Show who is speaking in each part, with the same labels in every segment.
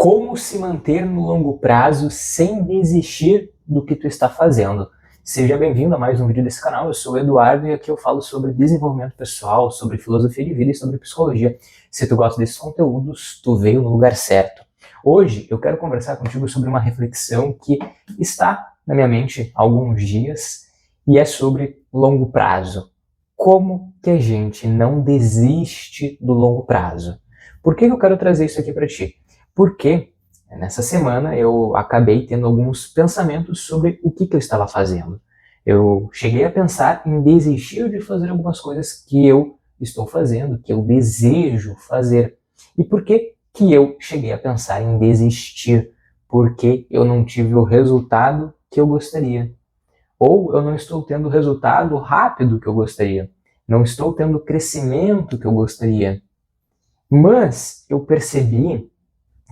Speaker 1: Como se manter no longo prazo sem desistir do que tu está fazendo. Seja bem-vindo a mais um vídeo desse canal. Eu sou o Eduardo e aqui eu falo sobre desenvolvimento pessoal, sobre filosofia de vida e sobre psicologia. Se tu gosta desses conteúdos, tu veio no lugar certo. Hoje eu quero conversar contigo sobre uma reflexão que está na minha mente há alguns dias e é sobre longo prazo. Como que a gente não desiste do longo prazo? Por que eu quero trazer isso aqui para ti? Porque nessa semana eu acabei tendo alguns pensamentos sobre o que eu estava fazendo. Eu cheguei a pensar em desistir de fazer algumas coisas que eu estou fazendo, que eu desejo fazer. E por que eu cheguei a pensar em desistir? Porque eu não tive o resultado que eu gostaria. Ou eu não estou tendo o resultado rápido que eu gostaria. Não estou tendo o crescimento que eu gostaria. Mas eu percebi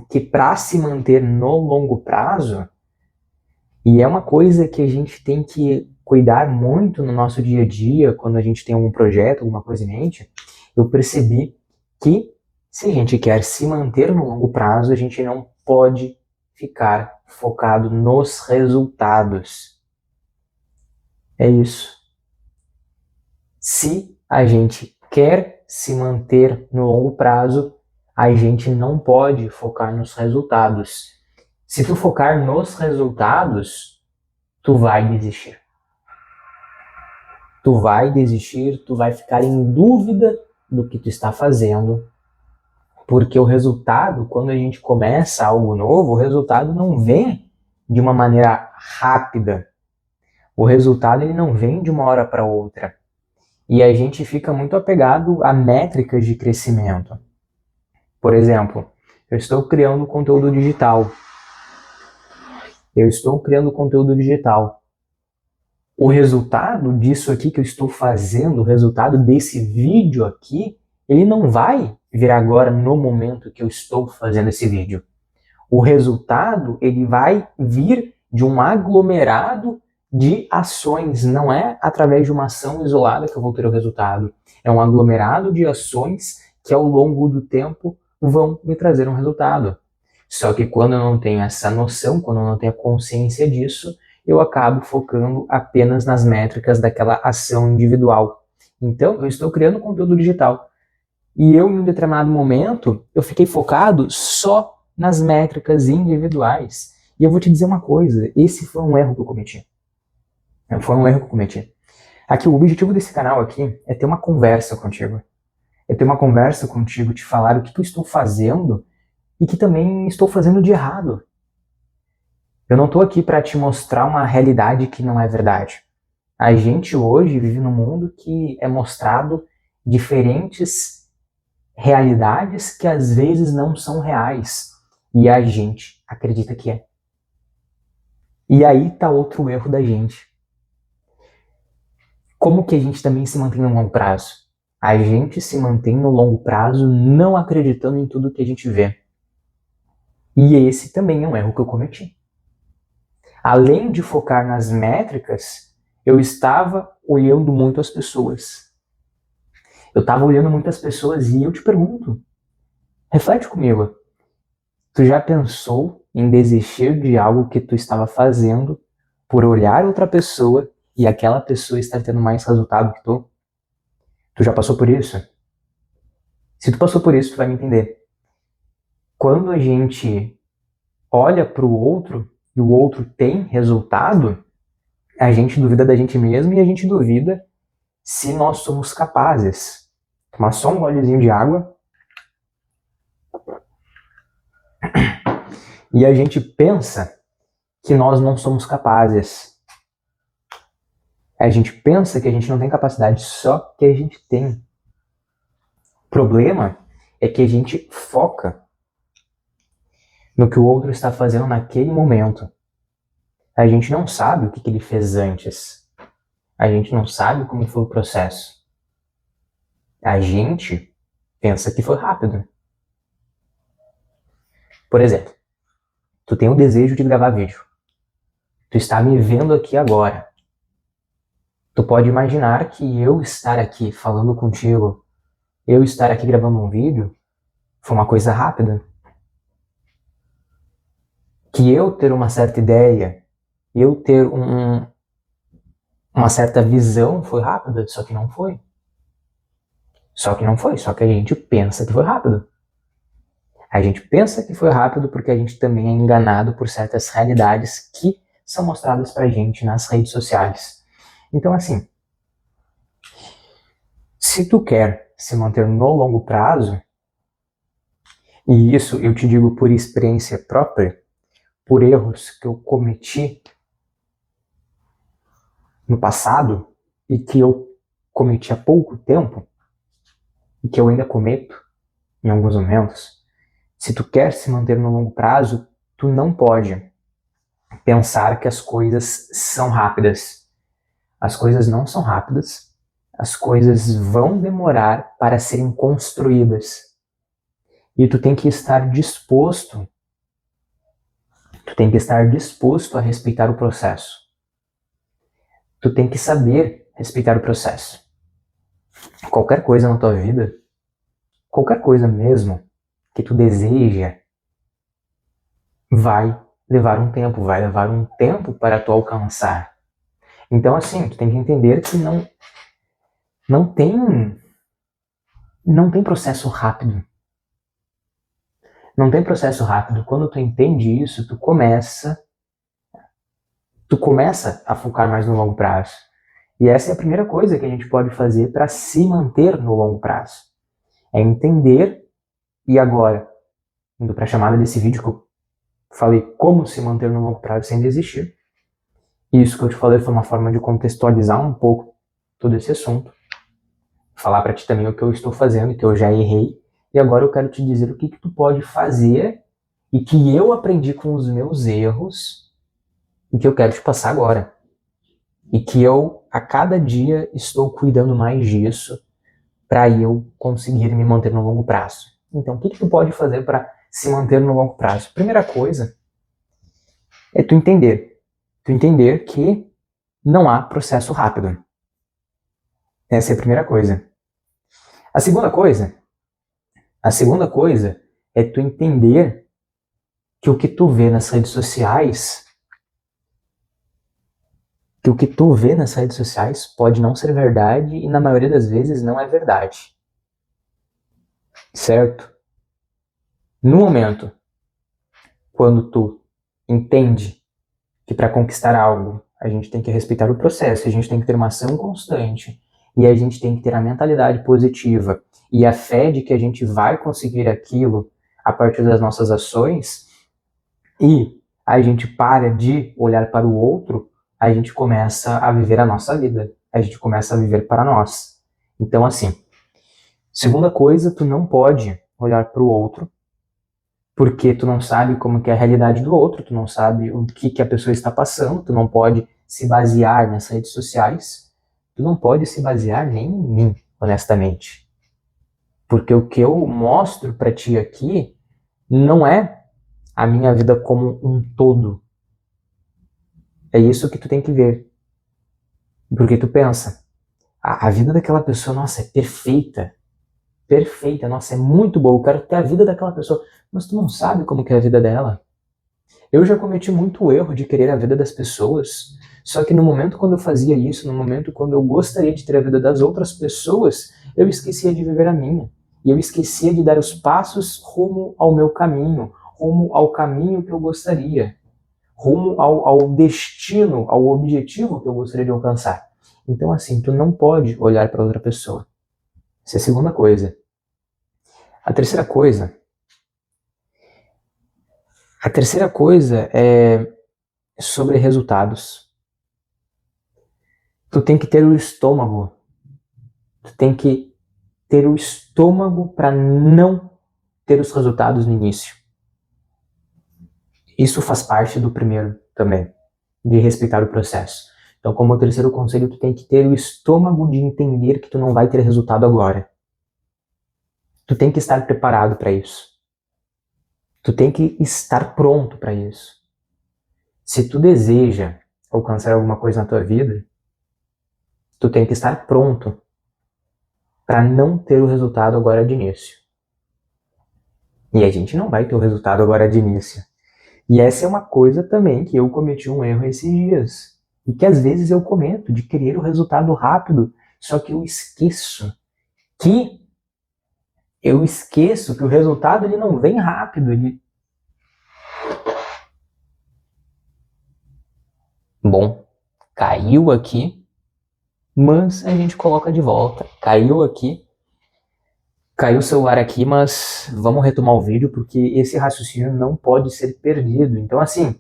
Speaker 1: que para se manter no longo prazo, e é uma coisa que a gente tem que cuidar muito no nosso dia a dia, quando a gente tem algum projeto, alguma coisa em mente, eu percebi que se a gente quer se manter no longo prazo, a gente não pode ficar focado nos resultados. É isso. Se a gente quer se manter no longo prazo, a gente não pode focar nos resultados. Se tu focar nos resultados, tu vai desistir. Tu vai desistir, tu vai ficar em dúvida do que tu está fazendo. Porque o resultado, quando a gente começa algo novo, o resultado não vem de uma maneira rápida. O resultado ele não vem de uma hora para outra. E a gente fica muito apegado a métricas de crescimento. Por exemplo, eu estou criando conteúdo digital. O resultado disso aqui que eu estou fazendo, o resultado desse vídeo aqui, ele não vai vir agora no momento que eu estou fazendo esse vídeo. O resultado, ele vai vir de um aglomerado de ações. Não é através de uma ação isolada que eu vou ter o resultado. É um aglomerado de ações que ao longo do tempo vão me trazer um resultado. Só que quando eu não tenho essa noção, quando eu não tenho a consciência disso, eu acabo focando apenas nas métricas daquela ação individual. Então, eu estou criando conteúdo digital. E eu, em um determinado momento, eu fiquei focado só nas métricas individuais. E eu vou te dizer uma coisa, esse foi um erro que eu cometi. Aqui, o objetivo desse canal aqui é ter uma conversa contigo. Te falar o que eu estou fazendo e que também estou fazendo de errado. Eu não estou aqui para te mostrar uma realidade que não é verdade. A gente hoje vive num mundo que é mostrado diferentes realidades que às vezes não são reais. E a gente acredita que é. E aí está outro erro da gente. Como que a gente também se mantém no longo prazo? A gente se mantém no longo prazo não acreditando em tudo que a gente vê. E esse também é um erro que eu cometi. Além de focar nas métricas, eu estava olhando muito as pessoas. E eu te pergunto, reflete comigo, tu já pensou em desistir de algo que tu estava fazendo por olhar outra pessoa e aquela pessoa estar tendo mais resultado que tu? Tu já passou por isso? Se tu passou por isso, tu vai me entender. Quando a gente olha para o outro e o outro tem resultado, a gente duvida da gente mesmo e a gente duvida se nós somos capazes. Tomar só um golezinho de água. E a gente pensa que nós não somos capazes. A gente pensa que a gente não tem capacidade, só que a gente tem. O problema é que a gente foca no que o outro está fazendo naquele momento. A gente não sabe o que ele fez antes. A gente não sabe como foi o processo. A gente pensa que foi rápido. Por exemplo, tu tem o desejo de gravar vídeo. Tu está me vendo aqui agora. Tu pode imaginar que eu estar aqui falando contigo, eu estar aqui gravando um vídeo, foi uma coisa rápida. que eu ter uma certa ideia, eu ter uma certa visão foi rápida, só que não foi. Só que a gente pensa que foi rápido. A gente pensa que foi rápido porque a gente também é enganado por certas realidades que são mostradas pra gente nas redes sociais. Então, assim, se tu quer se manter no longo prazo, e isso eu te digo por experiência própria, por erros que eu cometi no passado e que eu cometi há pouco tempo, e que eu ainda cometo em alguns momentos, se tu quer se manter no longo prazo, tu não pode pensar que as coisas são rápidas. As coisas não são rápidas, as coisas vão demorar para serem construídas. E tu tem que estar disposto a respeitar o processo. Tu tem que saber respeitar o processo. Qualquer coisa na tua vida, qualquer coisa mesmo que tu deseja, vai levar um tempo para tu alcançar. Então, assim, tu tem que entender que não tem processo rápido. Não tem processo rápido. Quando tu entende isso, tu começa a focar mais no longo prazo. E essa é a primeira coisa que a gente pode fazer para se manter no longo prazo. É entender, e agora, indo para a chamada desse vídeo que eu falei como se manter no longo prazo sem desistir. E isso que eu te falei foi uma forma de contextualizar um pouco todo esse assunto. Falar para ti também o que eu estou fazendo, que eu já errei. E agora eu quero te dizer o que tu pode fazer e que eu aprendi com os meus erros e que eu quero te passar agora. E que eu, a cada dia, estou cuidando mais disso para eu conseguir me manter no longo prazo. Então, o que tu pode fazer para se manter no longo prazo? Primeira coisa é tu entender. Tu entender que não há processo rápido. Essa é a primeira coisa. A segunda coisa é tu entender que o que tu vê nas redes sociais pode não ser verdade e na maioria das vezes não é verdade. Certo? No momento, quando tu entende que para conquistar algo a gente tem que respeitar o processo, a gente tem que ter uma ação constante e a gente tem que ter a mentalidade positiva e a fé de que a gente vai conseguir aquilo a partir das nossas ações e a gente para de olhar para o outro, a gente começa a viver a nossa vida, a gente começa a viver para nós. Então, assim, segunda coisa, tu não pode olhar para o outro porque tu não sabe como que é a realidade do outro, tu não sabe o que a pessoa está passando, tu não pode se basear nas redes sociais, tu não pode se basear nem em mim, honestamente. Porque o que eu mostro pra ti aqui não é a minha vida como um todo. É isso que tu tem que ver. Porque tu pensa, a vida daquela pessoa, nossa, é perfeita, nossa, é muito boa, eu quero ter a vida daquela pessoa, mas tu não sabe como que é a vida dela. Eu já cometi muito erro de querer a vida das pessoas, só que no momento quando eu fazia isso, no momento quando eu gostaria de ter a vida das outras pessoas, eu esquecia de viver a minha. E eu esquecia de dar os passos rumo ao meu caminho, rumo ao caminho que eu gostaria, rumo ao destino, ao objetivo que eu gostaria de alcançar. Então, assim, tu não pode olhar para outra pessoa. Essa é a segunda coisa. A terceira coisa é sobre resultados. Tu tem que ter o estômago. Tu tem que ter o estômago para não ter os resultados no início. Isso faz parte do primeiro também, de respeitar o processo. Então, como terceiro conselho, tu tem que ter o estômago de entender que tu não vai ter resultado agora. Tu tem que estar preparado para isso. Tu tem que estar pronto para isso. Se tu deseja alcançar alguma coisa na tua vida, tu tem que estar pronto para não ter o resultado agora de início. E a gente não vai ter o resultado agora de início. E essa é uma coisa também que eu cometi um erro esses dias. E que às vezes eu cometo de querer o resultado rápido, só que que eu esqueço que o resultado ele não vem rápido, Bom, caiu aqui, mas a gente coloca de volta. Caiu aqui, caiu o celular aqui, mas vamos retomar o vídeo porque esse raciocínio não pode ser perdido. Então assim,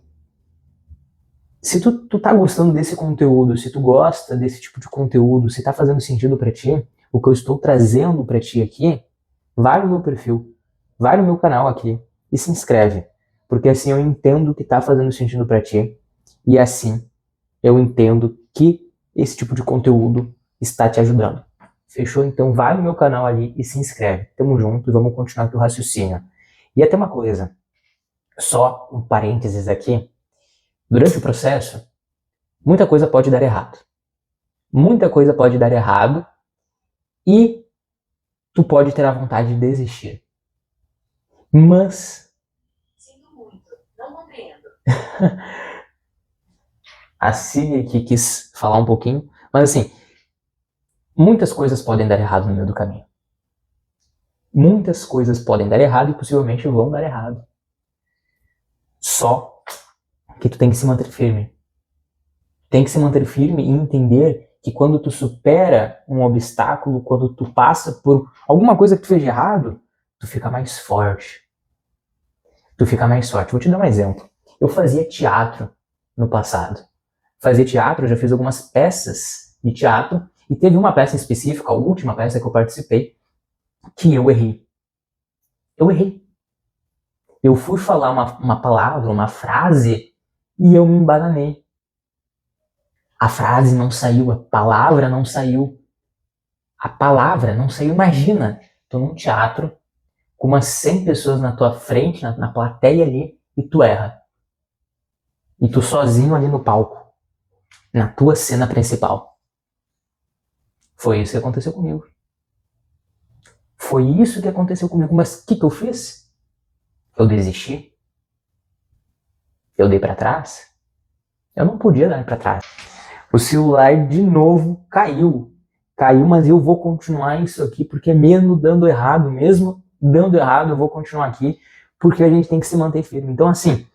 Speaker 1: se tu tá gostando desse conteúdo, se tu gosta desse tipo de conteúdo, se tá fazendo sentido pra ti, o que eu estou trazendo pra ti aqui, vai no meu perfil, vai no meu canal aqui e se inscreve. Porque assim eu entendo que tá fazendo sentido pra ti e assim eu entendo que esse tipo de conteúdo está te ajudando. Fechou? Então vai no meu canal ali e se inscreve. Tamo junto e vamos continuar aqui o raciocínio. E até uma coisa, só um parênteses aqui. Durante o processo, muita coisa pode dar errado. Muita coisa pode dar errado e tu pode ter a vontade de desistir. Mas... Sinto muito, não compreendo. A Cine que quis falar um pouquinho, mas assim, muitas coisas podem dar errado no meio do caminho. Muitas coisas podem dar errado e possivelmente vão dar errado. Só que tu tem que se manter firme. Tem que se manter firme e entender que quando tu supera um obstáculo, quando tu passa por alguma coisa que tu fez de errado, tu fica mais forte. Tu fica mais forte. Vou te dar um exemplo. Eu fazia teatro no passado. Fazia teatro, eu já fiz algumas peças de teatro, e teve uma peça específica, a última peça que eu participei, que eu errei. Eu errei. Eu fui falar uma palavra, uma frase, e eu me embananei. A frase não saiu, a palavra não saiu. A palavra não saiu. Imagina, tô num teatro, com umas 100 pessoas na tua frente, na plateia ali, e tu erra. E tu sozinho ali no palco, na tua cena principal. Foi isso que aconteceu comigo. Foi isso que aconteceu comigo. Mas o que eu fiz? Eu desisti? Eu dei pra trás? Eu não podia dar pra trás. O celular de novo caiu. Caiu, mas eu vou continuar isso aqui, porque mesmo dando errado, eu vou continuar aqui, porque a gente tem que se manter firme. Então assim,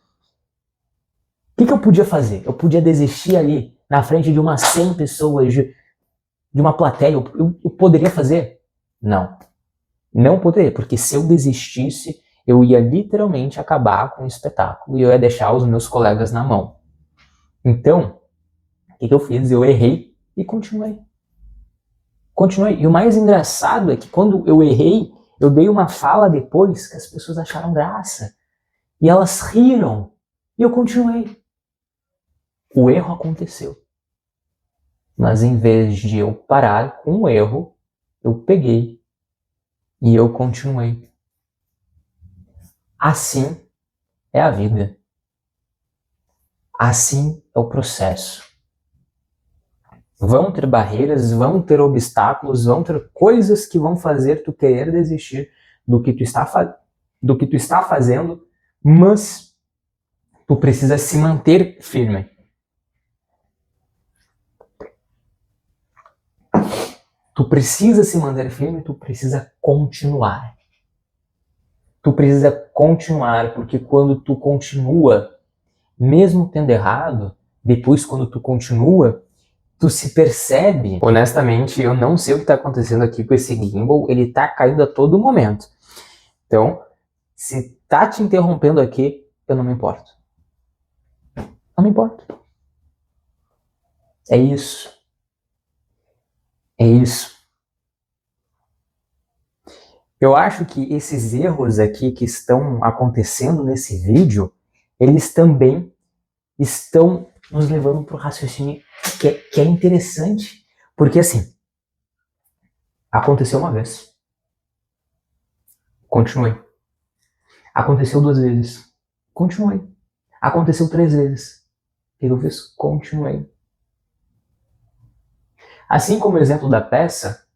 Speaker 1: o que eu podia fazer? Eu podia desistir ali, na frente de umas 100 pessoas, de uma plateia, eu poderia fazer? Não. Não poderia, porque se eu desistisse, eu ia literalmente acabar com o espetáculo e eu ia deixar os meus colegas na mão. Então, o que eu fiz? Eu errei e continuei. Continuei. E o mais engraçado é que quando eu errei, eu dei uma fala depois que as pessoas acharam graça. E elas riram. E eu continuei. O erro aconteceu. Mas em vez de eu parar com o erro, eu peguei e eu continuei. Assim é a vida. Assim é o processo. Vão ter barreiras, vão ter obstáculos, vão ter coisas que vão fazer tu querer desistir do que tu está fazendo, mas tu precisa se manter firme. Tu precisa se manter firme, tu precisa continuar. Tu precisa continuar, porque quando tu continua, mesmo tendo errado, depois quando tu continua, tu se percebe. Honestamente, eu não sei o que está acontecendo aqui com esse gimbal, ele tá caindo a todo momento. Então, se tá te interrompendo aqui, eu não me importo. Não me importo. É isso. É isso. Eu acho que esses erros aqui que estão acontecendo nesse vídeo, eles também estão nos levando para o raciocínio que é interessante. Porque assim, aconteceu uma vez. Continuei. Aconteceu 2 vezes. Continuei. Aconteceu 3 vezes. O que eu fiz? Continuei. Assim como o exemplo da peça,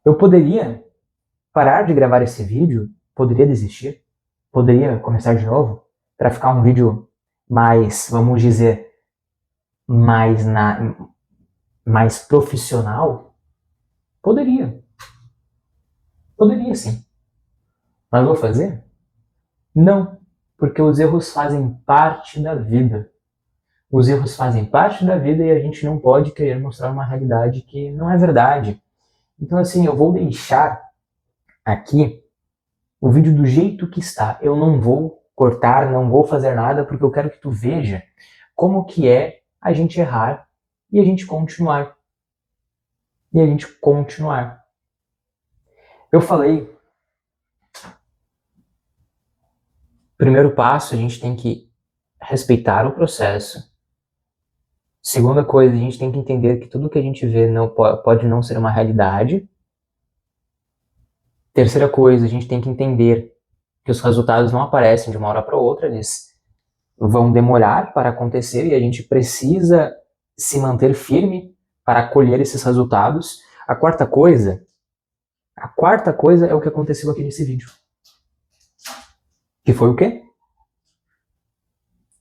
Speaker 1: eu poderia parar de gravar esse vídeo, poderia desistir, poderia começar de novo, para ficar um vídeo mais, vamos dizer, mais profissional? Poderia sim. Mas vou fazer? Não, porque os erros fazem parte da vida. Os erros fazem parte da vida e a gente não pode querer mostrar uma realidade que não é verdade. Então, assim, eu vou deixar aqui o vídeo do jeito que está. Eu não vou cortar, não vou fazer nada, porque eu quero que tu veja como que é a gente errar e a gente continuar. Eu falei, primeiro passo, a gente tem que respeitar o processo. Segunda coisa, a gente tem que entender que tudo que a gente vê não pode não ser uma realidade. Terceira coisa, a gente tem que entender que os resultados não aparecem de uma hora para outra, eles vão demorar para acontecer e a gente precisa se manter firme para colher esses resultados. A quarta coisa é o que aconteceu aqui nesse vídeo. Que foi o quê?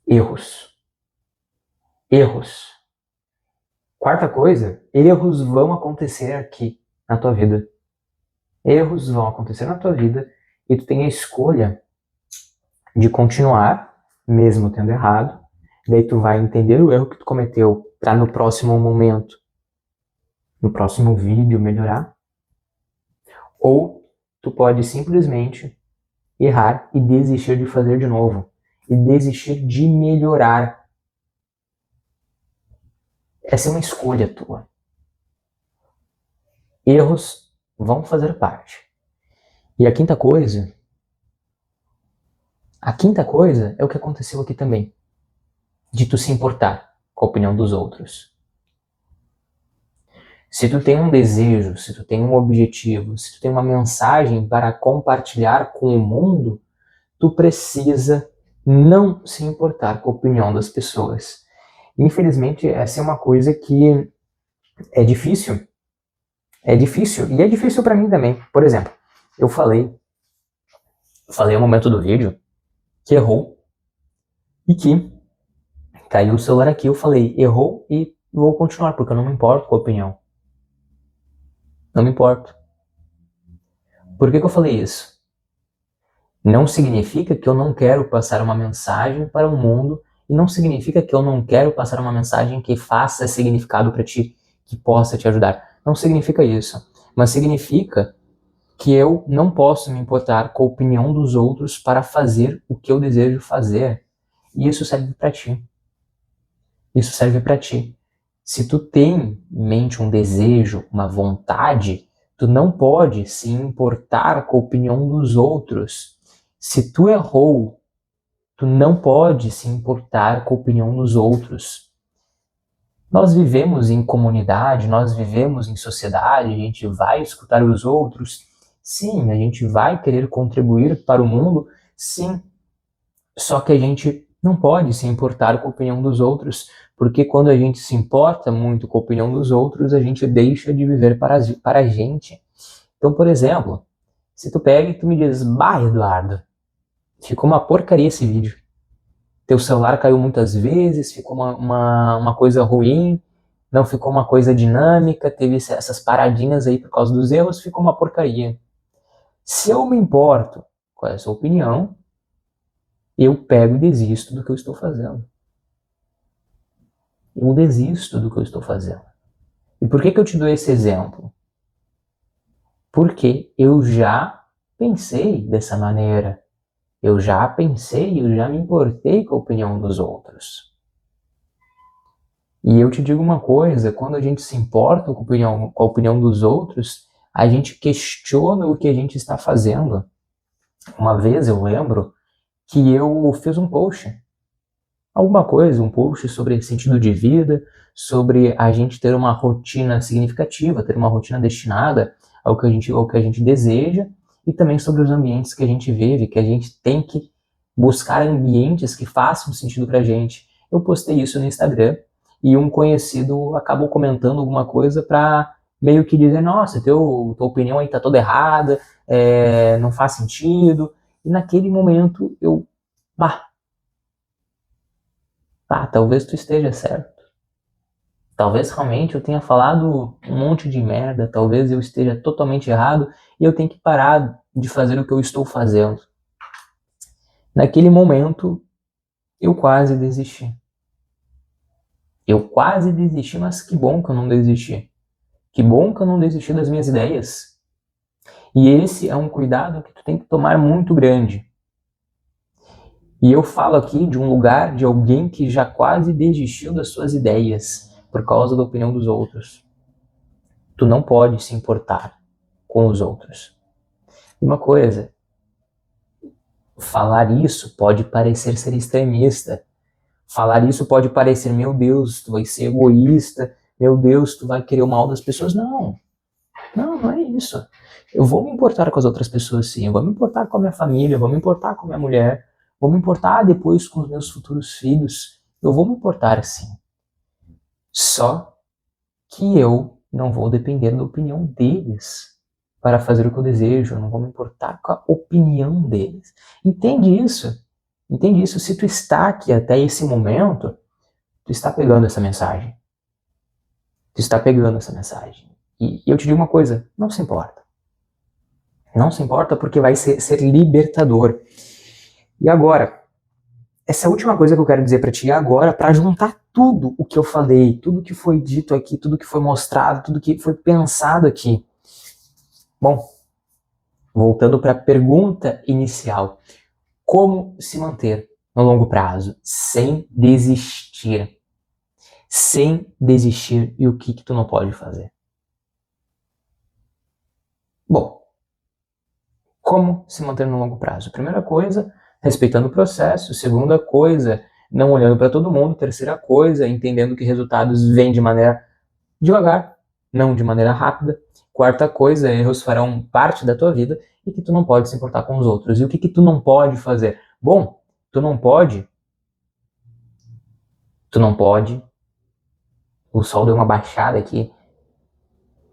Speaker 1: Erros. Quarta coisa, erros vão acontecer aqui na tua vida. Erros vão acontecer na tua vida e tu tem a escolha de continuar, mesmo tendo errado. Daí tu vai entender o erro que tu cometeu para no próximo momento, no próximo vídeo melhorar. Ou tu pode simplesmente errar e desistir de fazer de novo. E desistir de melhorar. Essa é uma escolha tua. Erros vão fazer parte. E a quinta coisa é o que aconteceu aqui também. De tu se importar com a opinião dos outros. Se tu tem um desejo, se tu tem um objetivo, se tu tem uma mensagem para compartilhar com o mundo, tu precisa não se importar com a opinião das pessoas. Infelizmente, essa é uma coisa que é difícil. E é difícil para mim também. Por exemplo, eu falei no momento do vídeo que errou e que caiu o celular aqui. Eu falei, errou e vou continuar, porque eu não me importo com a opinião. Não me importo. Por que eu falei isso? Não significa que eu não quero passar uma mensagem para o mundo e não significa que eu não quero passar uma mensagem que faça significado para ti, que possa te ajudar. Não significa isso. Mas significa que eu não posso me importar com a opinião dos outros para fazer o que eu desejo fazer. E isso serve para ti. Se tu tem em mente um desejo, uma vontade, tu não pode se importar com a opinião dos outros. Se tu errou, tu não pode se importar com a opinião dos outros. Nós vivemos em comunidade, nós vivemos em sociedade, a gente vai escutar os outros. Sim, a gente vai querer contribuir para o mundo, sim. Só que a gente não pode se importar com a opinião dos outros, porque quando a gente se importa muito com a opinião dos outros, a gente deixa de viver para a gente. Então, por exemplo, se tu pega e tu me diz, bah, Eduardo, ficou uma porcaria esse vídeo. Teu celular caiu muitas vezes, ficou uma coisa ruim, não ficou uma coisa dinâmica, teve essas paradinhas aí por causa dos erros, ficou uma porcaria. Se eu me importo com essa opinião, eu pego e desisto do que eu estou fazendo. E por que eu te dou esse exemplo? Porque eu já pensei dessa maneira. Eu já me importei com a opinião dos outros. E eu te digo uma coisa, quando a gente se importa com a opinião dos outros, a gente questiona o que a gente está fazendo. Uma vez eu lembro que eu fiz um post, um post sobre sentido de vida, sobre a gente ter uma rotina significativa, ter uma rotina destinada ao que a gente deseja, e também sobre os ambientes que a gente vive, que a gente tem que buscar ambientes que façam sentido pra gente. Eu postei isso no Instagram e um conhecido acabou comentando alguma coisa pra meio que dizer, nossa, tua opinião aí tá toda errada, não faz sentido. E naquele momento eu talvez tu esteja certo. Talvez realmente eu tenha falado um monte de merda, talvez eu esteja totalmente errado e eu tenho que parar de fazer o que eu estou fazendo. Naquele momento, eu quase desisti. Eu quase desisti, mas que bom que eu não desisti. Que bom que eu não desisti das minhas ideias. E esse é um cuidado que tu tem que tomar muito grande. E eu falo aqui de um lugar de alguém que já quase desistiu das suas ideias por causa da opinião dos outros. Tu não pode se importar com os outros. E uma coisa, falar isso pode parecer ser extremista. Falar isso pode parecer, meu Deus, tu vai ser egoísta, meu Deus, tu vai querer o mal das pessoas. Não, não é isso. Eu vou me importar com as outras pessoas sim, eu vou me importar com a minha família, eu vou me importar com a minha mulher, vou me importar depois com os meus futuros filhos, eu vou me importar sim. Só que eu não vou depender da opinião deles para fazer o que eu desejo, eu não vou me importar com a opinião deles. Entende isso? Entende isso? Se tu está aqui até esse momento, tu está pegando essa mensagem. Tu está pegando essa mensagem. E eu te digo uma coisa, não se importa. Não se importa porque vai ser libertador. E agora, essa última coisa que eu quero dizer para ti agora, para juntar tudo o que eu falei, tudo que foi dito aqui, tudo que foi mostrado, tudo que foi pensado aqui. Bom, voltando para a pergunta inicial. Como se manter no longo prazo sem desistir? Sem desistir, e o que tu não pode fazer? Bom, como se manter no longo prazo? Primeira coisa, respeitando o processo. Segunda coisa, não olhando para todo mundo. Terceira coisa, entendendo que resultados vêm de maneira devagar, não de maneira rápida. Quarta coisa, erros farão parte da tua vida e que tu não pode se importar com os outros. E o que tu não pode fazer? Bom, tu não pode, o sol deu uma baixada aqui,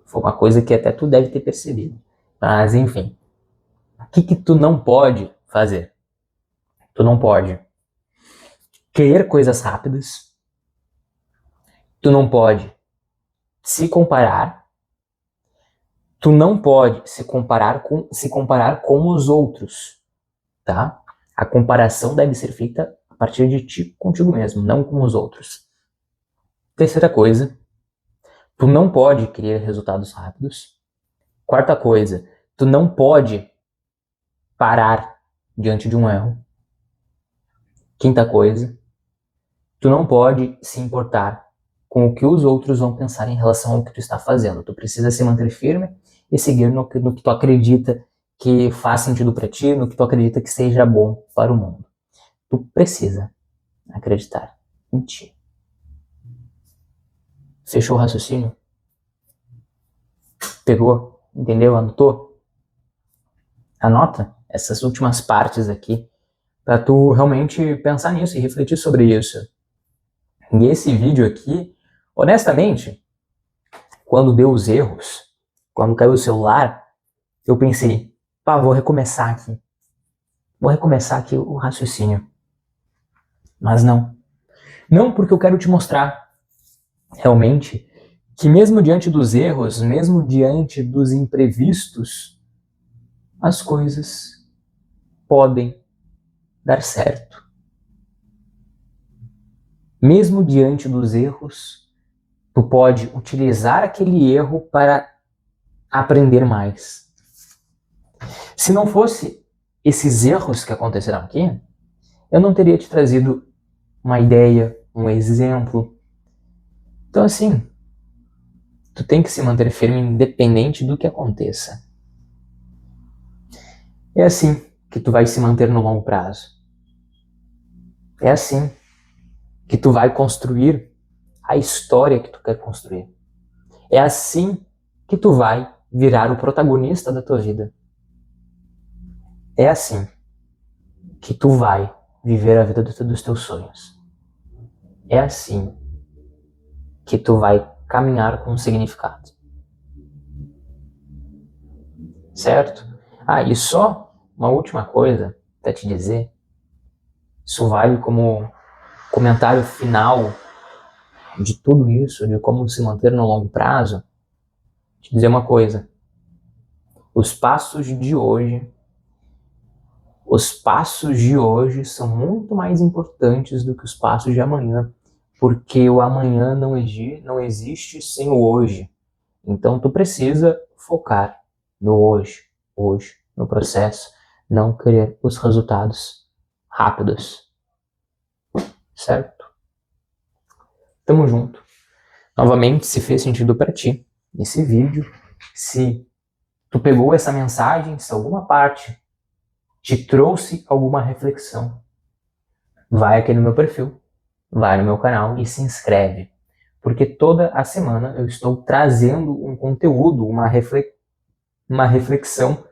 Speaker 1: foi uma coisa que até tu deve ter percebido. Mas enfim, o que tu não pode fazer? Tu não pode querer coisas rápidas, tu não pode se comparar, tu não pode se comparar com os outros, tá? A comparação deve ser feita a partir de ti contigo mesmo, não com os outros. Terceira coisa, tu não pode querer resultados rápidos. Quarta coisa, tu não pode parar diante de um erro. Quinta coisa, tu não pode se importar com o que os outros vão pensar em relação ao que tu está fazendo. Tu precisa se manter firme e seguir no que tu acredita que faz sentido para ti, no que tu acredita que seja bom para o mundo. Tu precisa acreditar em ti. Fechou o raciocínio? Pegou? Entendeu? Anotou? Anota essas últimas partes aqui para tu realmente pensar nisso e refletir sobre isso. E esse vídeo aqui, honestamente, quando deu os erros, quando caiu o celular, eu pensei, vou recomeçar aqui. Vou recomeçar aqui o raciocínio. Mas não. Não, porque eu quero te mostrar realmente que mesmo diante dos erros, mesmo diante dos imprevistos, as coisas podem dar certo. Mesmo diante dos erros, tu pode utilizar aquele erro para aprender mais. Se não fosse esses erros que aconteceram aqui, eu não teria te trazido uma ideia, um exemplo. Então assim, tu tem que se manter firme independente do que aconteça. É assim que tu vai se manter no longo prazo. É assim que tu vai construir a história que tu quer construir. É assim que tu vai virar o protagonista da tua vida. É assim que tu vai viver a vida dos teus sonhos. É assim que tu vai caminhar com significado. Certo? E só uma última coisa para te dizer. Isso vale como comentário final de tudo isso, de como se manter no longo prazo, te dizer uma coisa. Os passos de hoje são muito mais importantes do que os passos de amanhã, porque o amanhã não existe sem o hoje. Então tu precisa focar no hoje, no processo, não querer os resultados rápidos. Certo? Tamo junto. Novamente, se fez sentido para ti esse vídeo, se tu pegou essa mensagem, se alguma parte te trouxe alguma reflexão, vai aqui no meu perfil, vai no meu canal e se inscreve. Porque toda a semana eu estou trazendo um conteúdo, uma reflexão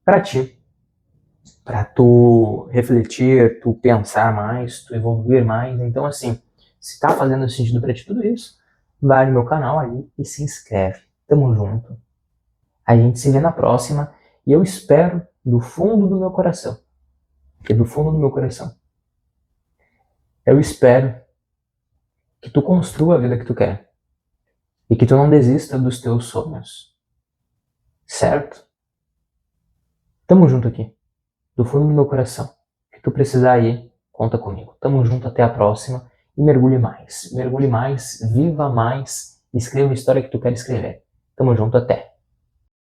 Speaker 1: para ti. Para tu refletir, tu pensar mais, tu evoluir mais. Então, assim, se tá fazendo sentido para ti tudo isso, vai no meu canal ali e se inscreve. Tamo junto. A gente se vê na próxima e eu espero do fundo do meu coração, eu espero que tu construa a vida que tu quer e que tu não desista dos teus sonhos. Certo? Tamo junto aqui, do fundo do meu coração. O que tu precisar aí, conta comigo. Tamo junto, até a próxima e mergulhe mais, viva mais, escreva a história que tu quer escrever. Tamo junto, até.